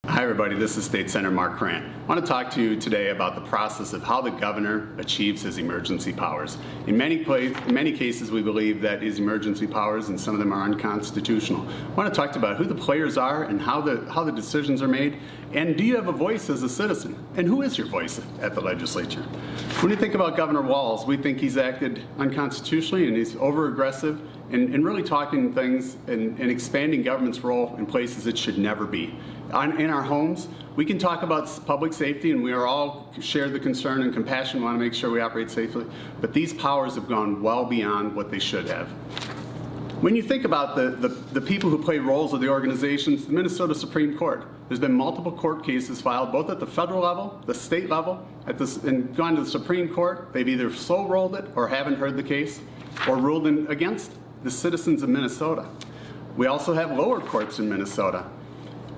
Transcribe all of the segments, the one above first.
Hi everybody, this is State Senator Mark Grant. I want to talk to you today about the process of how the governor achieves his emergency powers. In many cases we believe that his emergency powers, and some of them are unconstitutional. I want to talk about who the players are and how the decisions are made, and do you have a voice as a citizen? And who is your voice at the legislature? When you think about Governor Walz, we think he's acted unconstitutionally and he's over-aggressive and really talking things and expanding government's role in places it should never be. In our homes, we can talk about public safety, and we are all share the concern and compassion, want to make sure we operate safely, but these powers have gone well beyond what they should have. When you think about the people who play roles of the organizations, the Minnesota Supreme Court, there's been multiple court cases filed, both at the federal level, the state level, and gone to the Supreme Court. They've either slow rolled it or haven't heard the case or ruled against the citizens of Minnesota. We also have lower courts in Minnesota.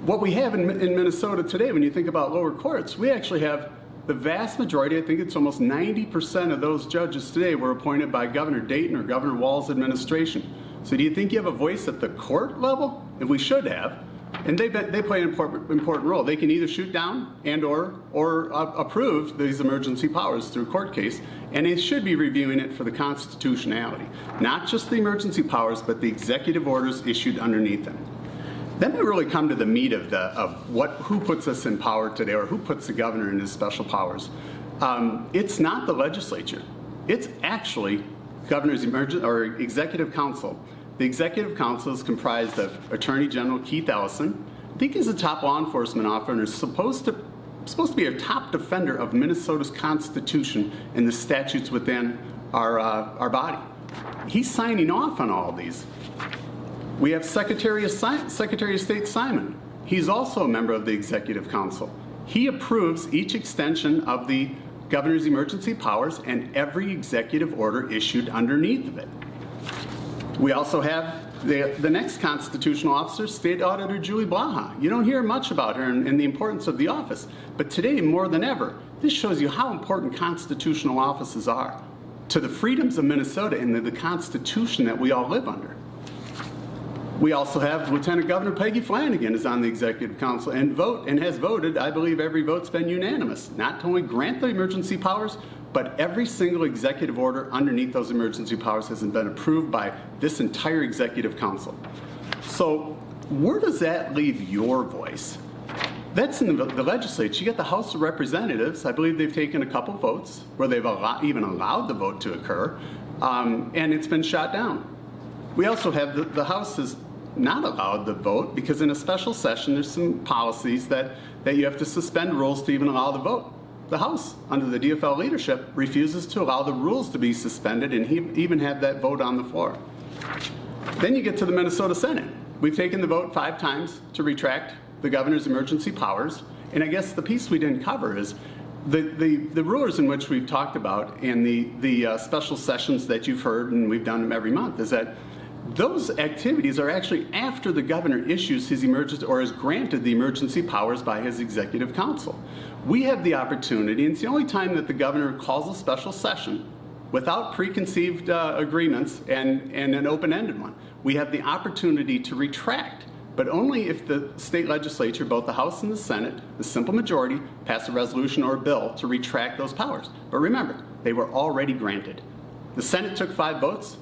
What we have in Minnesota today, when you think about lower courts, we actually have the vast majority, I think it's almost 90% of those judges today were appointed by Governor Dayton or Governor Walz administration. So do you think you have a voice at the court level? And we should have. And they play an important role. They can either shoot down and or approve these emergency powers through court case, and they should be reviewing it for the constitutionality. Not just the emergency powers, but the executive orders issued underneath them. Then we really come to the meat of who puts us in power today, or who puts the governor in his special powers. It's not the legislature. It's actually governor's executive council. The executive council is comprised of Attorney General Keith Ellison. I think he's a top law enforcement officer and is supposed to be a top defender of Minnesota's Constitution and the statutes within our body. He's signing off on all of these. We have Secretary of State Simon. He's also a member of the Executive Council. He approves each extension of the governor's emergency powers and every executive order issued underneath of it. We also have the next constitutional officer, State Auditor Julie Blaha. You don't hear much about her and the importance of the office, but today more than ever, this shows you how important constitutional offices are to the freedoms of Minnesota and the Constitution that we all live under. We also have Lieutenant Governor Peggy Flanagan is on the Executive Council and has voted, I believe every vote's been unanimous, not to only grant the emergency powers, but every single executive order underneath those emergency powers has been approved by this entire Executive Council. So where does that leave your voice? That's in the legislature. You get the House of Representatives. I believe they've taken a couple votes where they've even allowed the vote to occur, and it's been shot down. We also have the House has not allowed the vote because in a special session there's some policies that you have to suspend rules to even allow the vote. The House, under the DFL leadership, refuses to allow the rules to be suspended and even have that vote on the floor. Then you get to the Minnesota Senate. We've taken the vote 5 times to retract the governor's emergency powers, and I guess the piece we didn't cover is the rulers in which we've talked about and the special sessions that you've heard, and we've done them every month, is that those activities are actually after the governor issues his emergency or is granted the emergency powers by his Executive Council. We have the opportunity, and it's the only time that the governor calls a special session without preconceived agreements and an open-ended one. We have the opportunity to retract, but only if the state legislature, both the House and the Senate, the simple majority, pass a resolution or a bill to retract those powers. But remember, they were already granted. The Senate took 5 votes.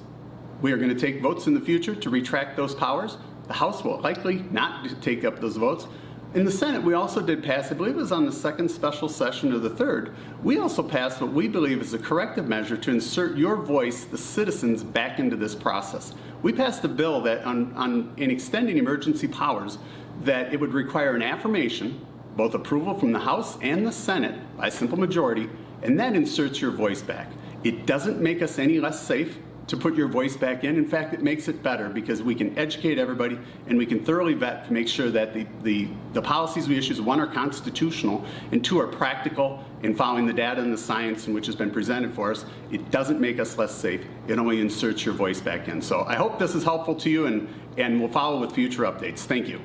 We are going to take votes in the future to retract those powers. The House will likely not take up those votes. In the Senate, we also did pass, I believe it was on the 2nd special session or the 3rd, we also passed what we believe is a corrective measure to insert your voice, the citizens, back into this process. We passed a bill that in extending emergency powers, that it would require an affirmation, both approval from the House and the Senate by simple majority, and that inserts your voice back. It doesn't make us any less safe to put your voice back in. In fact, it makes it better because we can educate everybody and we can thoroughly vet to make sure that the policies we issue, 1, are constitutional, and 2, are practical in following the data and the science in which has been presented for us. It doesn't make us less safe. It only inserts your voice back in. So I hope this is helpful to you, and we'll follow with future updates. Thank you.